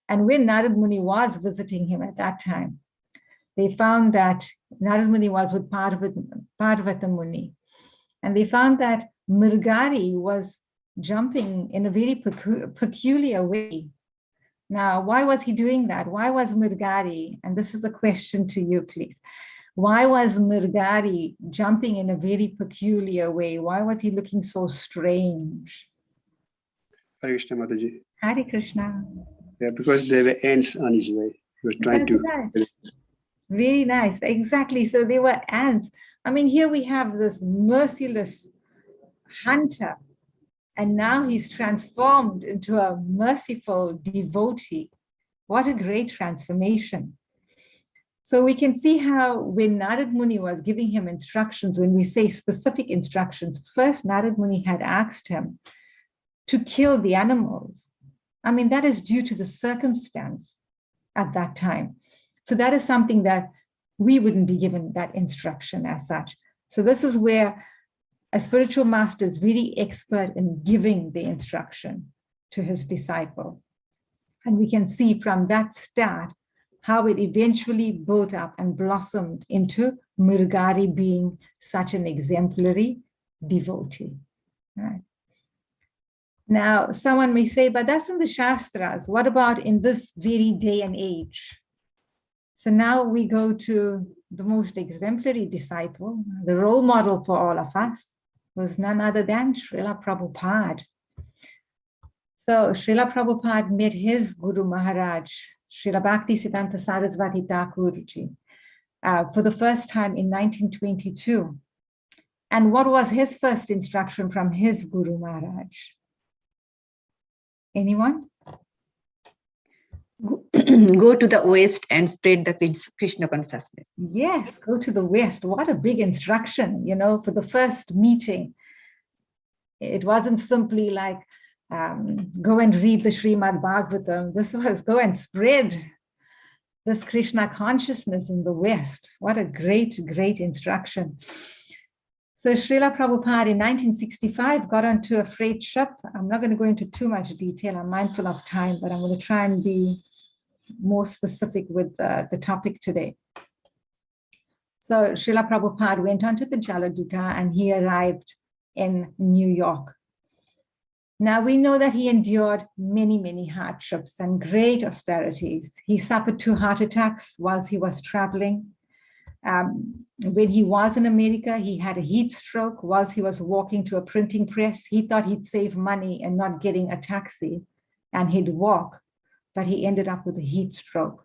And when Narad Muni was visiting him at that time, they found that Narad Muni was with Parvata Muni. And they found that Murgari was jumping in a very peculiar way. Now, why was he doing that? Why was Murgari, and this is a question to you, please. Why was Murgari jumping in a very peculiar way? Why was he looking so strange? Hare Krishna, Mataji. Hare Krishna. Yeah, because there were ants on his way. He was trying That's right. Very nice. Exactly. So there were ants. I mean, here we have this merciless hunter, and now he's transformed into a merciful devotee. What a great transformation. So we can see how when Narad Muni was giving him instructions, when we say specific instructions, first Narad Muni had asked him to kill the animals. I mean, that is due to the circumstance at that time. So that is something that we wouldn't be given that instruction as such. So this is where a spiritual master is very expert in giving the instruction to his disciple. And we can see from that start how it eventually built up and blossomed into Murgari being such an exemplary devotee. Right. Now, someone may say, but that's in the Shastras. What about in this very day and age? So now we go to the most exemplary disciple, the role model for all of us, was none other than Srila Prabhupada. So Srila Prabhupada met his Guru Maharaj, Srila Bhaktisiddhanta Saraswati Thakurji, for the first time in 1922. And what was his first instruction from his Guru Maharaj? Anyone? Go to the West and spread the Krishna consciousness. Yes, go to the West. What a big instruction, for the first meeting. It wasn't simply like, go and read the Srimad Bhagavatam. This was go and spread this Krishna consciousness in the West. What a great, great instruction. So Srila Prabhupada in 1965 got onto a freight ship. I'm not going to go into too much detail. I'm mindful of time, but I'm going to try and be more specific with the topic today. So Srila Prabhupada went on to the Jaladuta and he arrived in New York. Now we know that he endured many, many hardships and great austerities. He suffered 2 heart attacks whilst he was traveling. When he was in America, he had a heat stroke whilst he was walking to a printing press. He thought he'd save money and not getting a taxi and he'd walk, but he ended up with a heat stroke.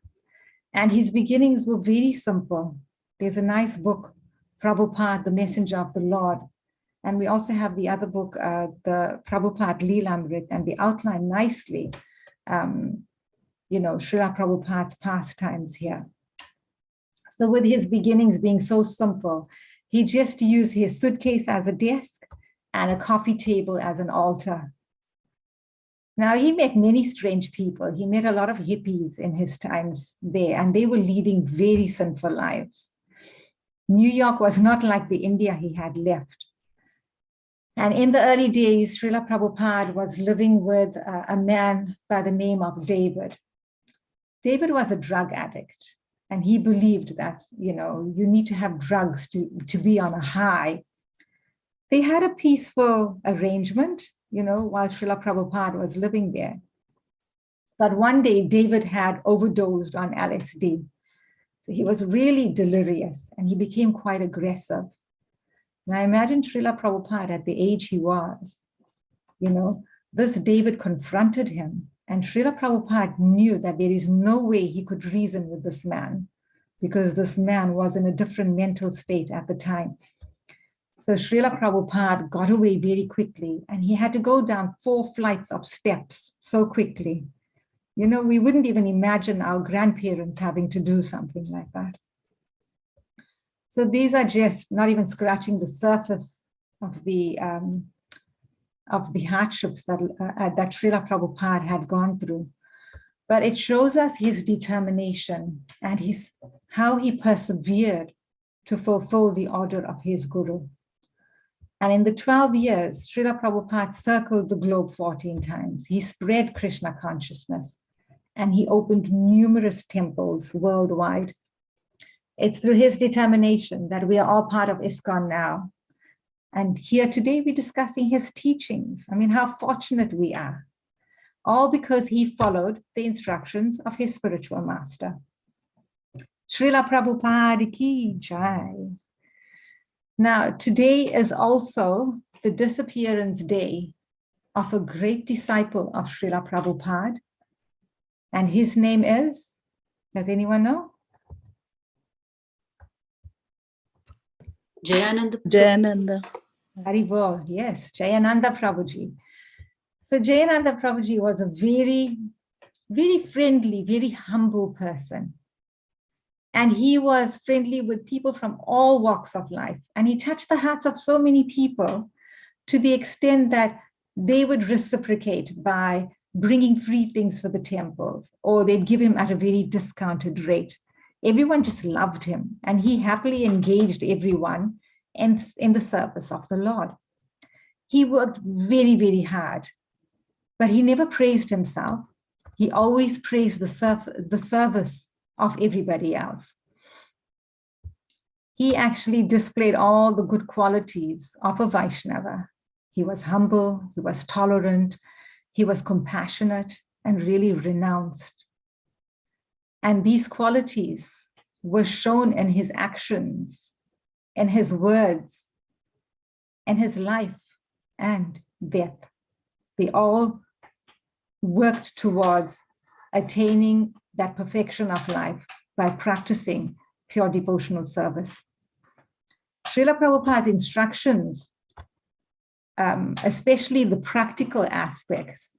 And his beginnings were very simple. There's a nice book, Prabhupada, the Messenger of the Lord. And we also have the other book, the Prabhupada Leelamrit, and they outline nicely, Srila Prabhupada's pastimes here. So with his beginnings being so simple, he just used his suitcase as a desk and a coffee table as an altar. Now, he met many strange people. He met a lot of hippies in his times there, and they were leading very sinful lives. New York was not like the India he had left. And in the early days, Srila Prabhupada was living with a man by the name of David. David was a drug addict, and he believed that, you need to have drugs to be on a high. They had a peaceful arrangement, while Srila Prabhupada was living there. But one day, David had overdosed on LSD. So he was really delirious, and he became quite aggressive. Now imagine Srila Prabhupada at the age he was, this David confronted him, and Srila Prabhupada knew that there is no way he could reason with this man because this man was in a different mental state at the time. So Srila Prabhupada got away very quickly, and he had to go down 4 flights of steps so quickly. We wouldn't even imagine our grandparents having to do something like that. So these are just not even scratching the surface of the hardships that Srila Prabhupada had gone through. But it shows us his determination and how he persevered to fulfill the order of his guru. And in the 12 years, Srila Prabhupada circled the globe 14 times. He spread Krishna consciousness, and he opened numerous temples worldwide. It's through his determination that we are all part of ISKCON now. And here today, we're discussing his teachings. I mean, how fortunate we are. All because he followed the instructions of his spiritual master. Srila Prabhupada ki jai. Now, today is also the disappearance day of a great disciple of Srila Prabhupada. And his name is, does anyone know? Jayananda. Haribol, yes, Jayananda Prabhuji. So Jayananda Prabhuji was a very, very friendly, very humble person. And he was friendly with people from all walks of life. And he touched the hearts of so many people to the extent that they would reciprocate by bringing free things for the temples, or they'd give him at a very discounted rate. Everyone just loved him, and he happily engaged everyone in the service of the Lord. He worked very, very hard, but he never praised himself. He always praised the service of everybody else. He actually displayed all the good qualities of a Vaishnava. He was humble, he was tolerant, he was compassionate, and really renounced. And these qualities were shown in his actions, in his words, in his life and death. They all worked towards attaining that perfection of life by practicing pure devotional service. Srila Prabhupada's instructions, especially the practical aspects,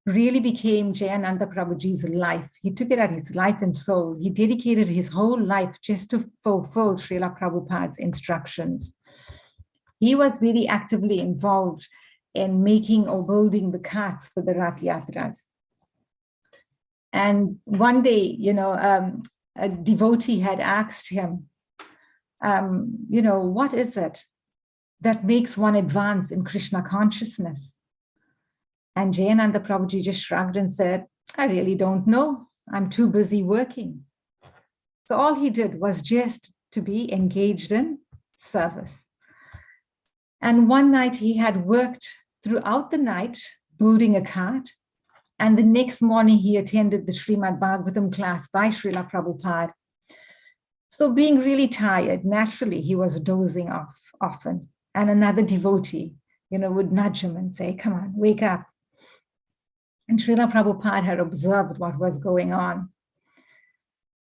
really became Jayananda Prabhuji's life. He took it as his life and soul. He dedicated his whole life just to fulfill Srila Prabhupada's instructions. He was really actively involved in making or building the carts for the Rath Yatras. And one day, a devotee had asked him, what is it that makes one advance in Krishna consciousness? And Jayananda Prabhuji just shrugged and said, I really don't know. I'm too busy working. So all he did was just to be engaged in service. And one night he had worked throughout the night building a cart. And the next morning he attended the Srimad Bhagavatam class by Srila Prabhupada. So being really tired, naturally he was dozing off often. And another devotee, would nudge him and say, come on, wake up. And Srila Prabhupada had observed what was going on.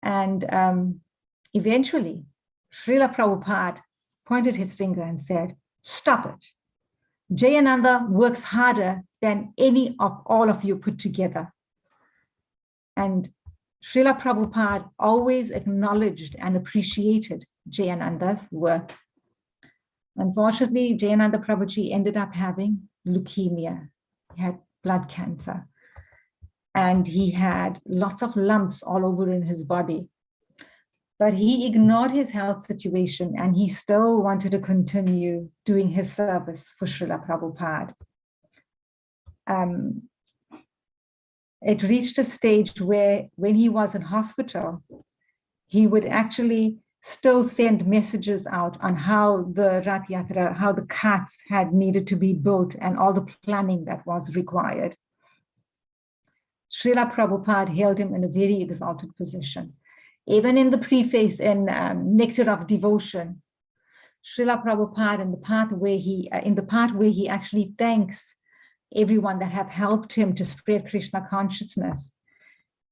And eventually, Srila Prabhupada pointed his finger and said, stop it. Jayananda works harder than any of all of you put together. And Srila Prabhupada always acknowledged and appreciated Jayananda's work. Unfortunately, Jayananda Prabhuji ended up having leukemia. He had blood cancer. And he had lots of lumps all over in his body. But he ignored his health situation and he still wanted to continue doing his service for Srila Prabhupada. It reached a stage where when he was in hospital, he would actually still send messages out on how the Rath Yatra, how the carts had needed to be built and all the planning that was required. Srila Prabhupada held him in a very exalted position. Even in the preface in Nectar of Devotion, Srila Prabhupada in the part where he actually thanks everyone that have helped him to spread Krishna consciousness,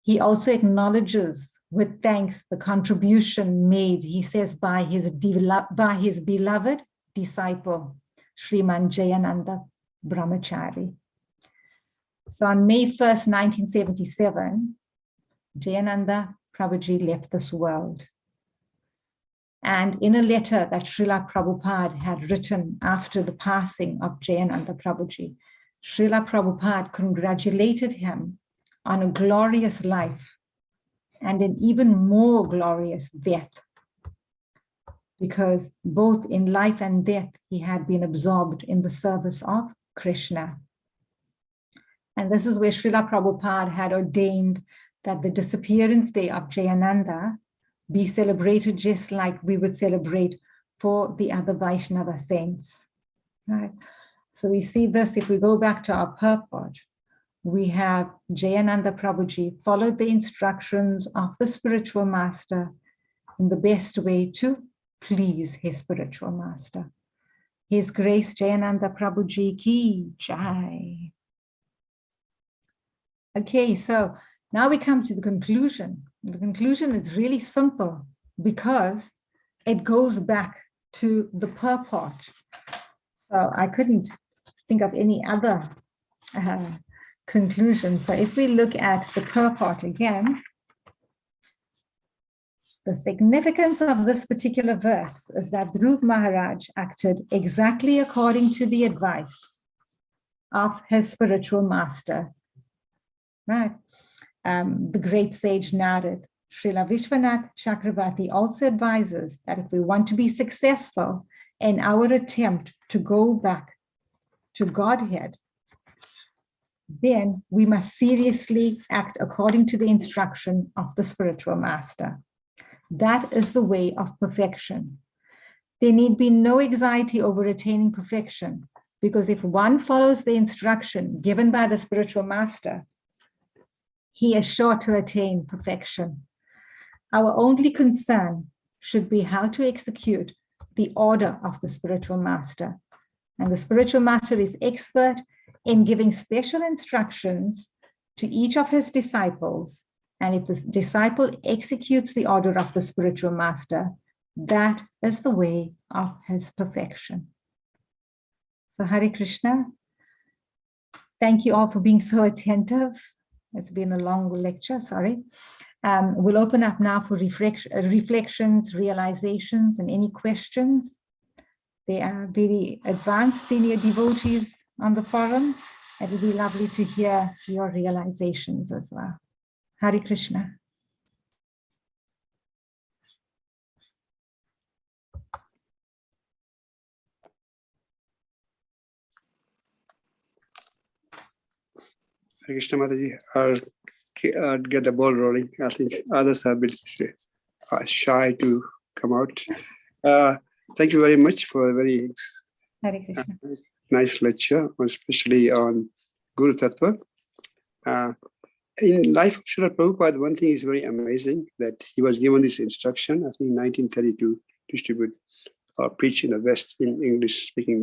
he also acknowledges with thanks the contribution made, he says, by his beloved disciple, Sriman Jayananda Brahmachari. So on May 1st, 1977, Jayananda Prabhuji left this world. And in a letter that Srila Prabhupada had written after the passing of Jayananda Prabhuji, Srila Prabhupada congratulated him on a glorious life and an even more glorious death, because both in life and death, he had been absorbed in the service of Krishna. And this is where Srila Prabhupada had ordained that the disappearance day of Jayananda be celebrated just like we would celebrate for the other Vaishnava saints. Right? So we see this, if we go back to our purport, we have Jayananda Prabhuji followed the instructions of the spiritual master in the best way to please his spiritual master. His Grace Jayananda Prabhuji ki jai. Okay, so now we come to the conclusion. The conclusion is really simple because it goes back to the purport. So I couldn't think of any other conclusion. So if we look at the purport again, the significance of this particular verse is that Dhruv Maharaj acted exactly according to the advice of his spiritual master. Right. The great sage Narad, Srila Vishwanath Chakravarti also advises that if we want to be successful in our attempt to go back to Godhead, then we must seriously act according to the instruction of the spiritual master. That is the way of perfection. There need be no anxiety over attaining perfection, because if one follows the instruction given by the spiritual master, he is sure to attain perfection. Our only concern should be how to execute the order of the spiritual master. And the spiritual master is expert in giving special instructions to each of his disciples. And if the disciple executes the order of the spiritual master, that is the way of his perfection. So Hare Krishna. Thank you all for being so attentive. It's been a long lecture, sorry. We'll open up now for reflections, realizations, and any questions. There are very advanced senior devotees on the forum. It would be lovely to hear your realizations as well. Hare Krishna. Hare Krishna Mataji, I'll get the ball rolling. I think others have been shy to come out. Thank you very much for a very Hare Krishna. nice lecture, especially on Guru Tattva. In life of Srila Prabhupada, one thing is very amazing, that he was given this instruction, I think in 1932, to distribute or preach in the West in English-speaking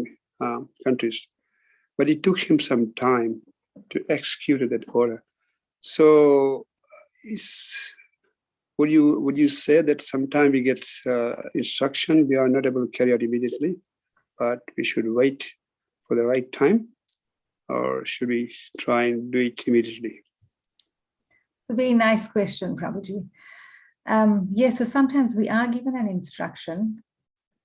countries. But it took him some time to execute that order. So would you say that sometime we get instruction, we are not able to carry out immediately, but we should wait for the right time, or should we try and do it immediately? It's a very nice question, Prabhuji. Yes, so sometimes we are given an instruction,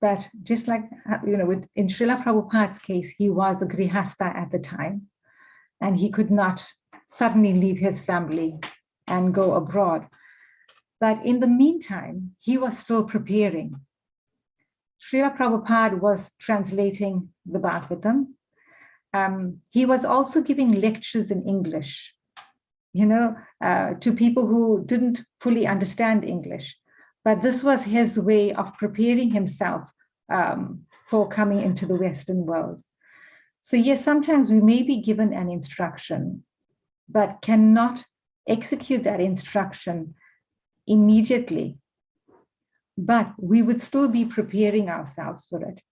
but just like, in Srila Prabhupada's case, he was a grihastha at the time, and he could not suddenly leave his family and go abroad. But in the meantime, he was still preparing. Srila Prabhupada was translating the Bhagavatam. He was also giving lectures in English, to people who didn't fully understand English. But this was his way of preparing himself for coming into the Western world. So yes, sometimes we may be given an instruction, but cannot execute that instruction immediately. But we would still be preparing ourselves for it.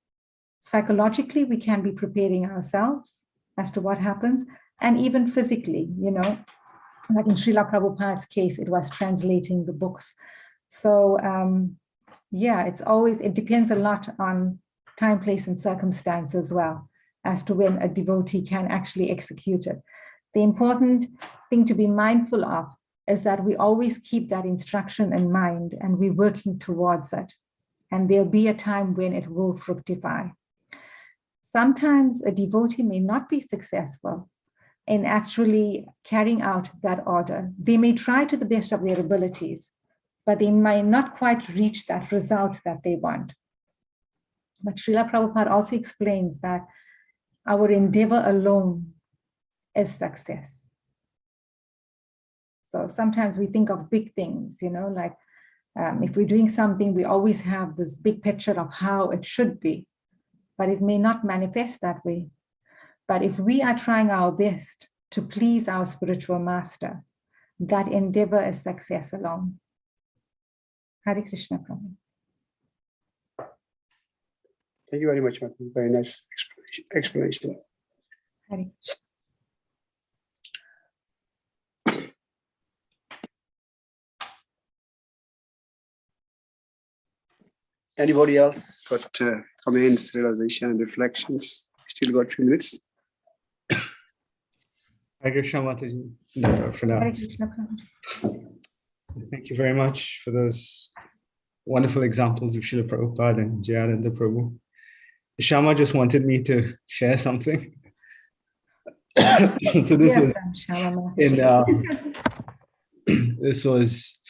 Psychologically, we can be preparing ourselves as to what happens, and even physically, like in Srila Prabhupada's case, it was translating the books. So it depends a lot on time, place, and circumstance as well, as to when a devotee can actually execute it. The important thing to be mindful of is that we always keep that instruction in mind, and we're working towards it. And there'll be a time when it will fructify. Sometimes a devotee may not be successful in actually carrying out that order. They may try to the best of their abilities, but they might not quite reach that result that they want. But Srila Prabhupada also explains that our endeavor alone is success. So sometimes we think of big things, like if we're doing something, we always have this big picture of how it should be, but it may not manifest that way. But if we are trying our best to please our spiritual master, that endeavor is success alone. Hare Krishna, Prabhu. Thank you very much, Mata. Very nice explanation. Hare. Anybody else got comments, realization, and reflections? Still got 3 minutes. Hare Krishna Mataji. For now. Hare Krishna, Prabhu. Thank you very much for those wonderful examples of Srila Prabhupada and Jayananda Prabhu. Shama just wanted me to share something. So this was this was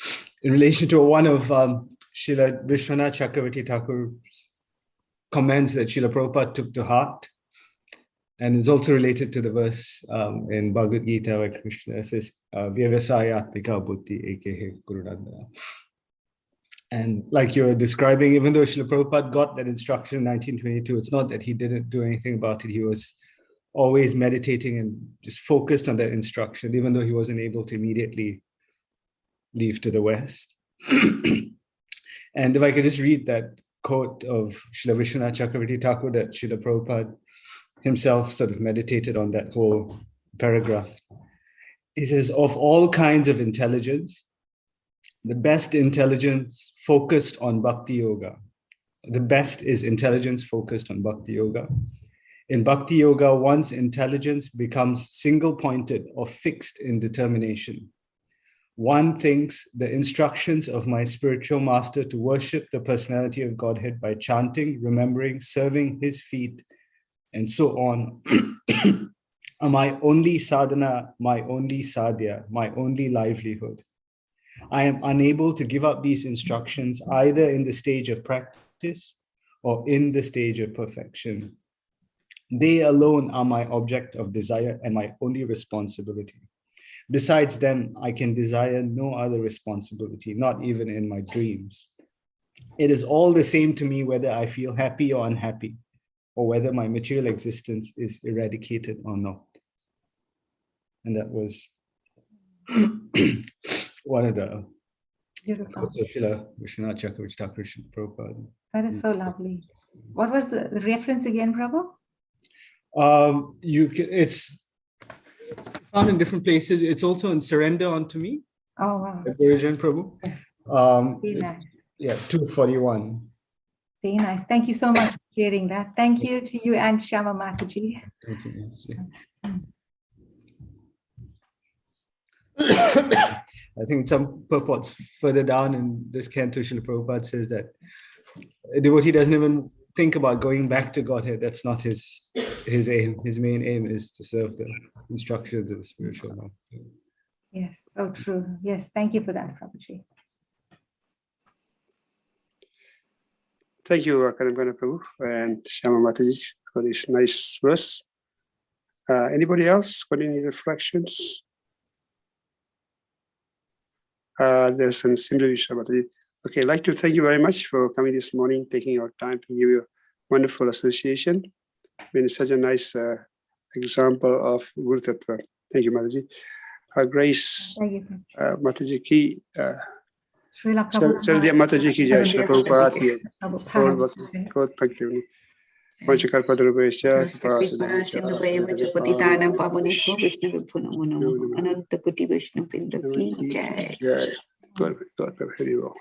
in relation to one of Srila Vishwanath Chakravarti Thakur's comments that Srila Prabhupada took to heart, and is also related to the verse in Bhagavad Gita where Krishna says, Vyavasayatmika buddhi ekehe gurunandana. And like you're describing, even though Srila Prabhupada got that instruction in 1922, it's not that he didn't do anything about it. He was always meditating and just focused on that instruction, even though he wasn't able to immediately leave to the West. And if I could just read that quote of Srila Vishwanath Chakravarti Thakur that Srila Prabhupada himself sort of meditated on that whole paragraph. He says, of all kinds of intelligence, the best intelligence focused on bhakti yoga. The best is intelligence focused on bhakti yoga. In Bhakti Yoga, one's intelligence becomes single-pointed or fixed in determination. One thinks the instructions of my spiritual master to worship the personality of Godhead by chanting, remembering, serving his feet, and so on, are my only sadhana, my only sadhya, my only livelihood. I am unable to give up these instructions either in the stage of practice or in the stage of perfection. They alone are my object of desire and my only responsibility. Besides them, I can desire no other responsibility, not even in my dreams. It is all the same to me whether I feel happy or unhappy, or whether my material existence is eradicated or not. And that was one of the quotes of Srila Vishwanath Chakravarti Thakur Prabhupada. That is so lovely. What was the reference again, Prabhu? It's found in different places. It's also in Surrender Unto Me. Oh, wow. Version, Prabhu. Yes. Very nice. Yeah, 241. Very nice. Thank you so much for sharing that. Thank you to you and Shama Mataji. Thank you. I think some purports further down in this canto, Srila Prabhupada says that a devotee doesn't even think about going back to Godhead. That's not his aim. His main aim is to serve the instructions of the spiritual master. Yes, so true. Yes, thank you for that, Prabhuji. Thank you, Karamgana Prabhu and Shama Mataji for this nice verse. Anybody else got any reflections? There's some similar Shama Mataji. Okay, I'd like to thank you very much for coming this morning, taking your time to give you a wonderful association. Been such a nice example of Guru Tattva. Thank you, Mataji. Her Grace Mataji ki, Saradiya Mataji ki jai, Srila Prabhupada ki God Bhakti. Panchakarpadrubhesya Patitanam Pavanebhyo Vishnu Rubho Namo Namo Ananta Koti Vishnu Pinda ki jai. God, very well.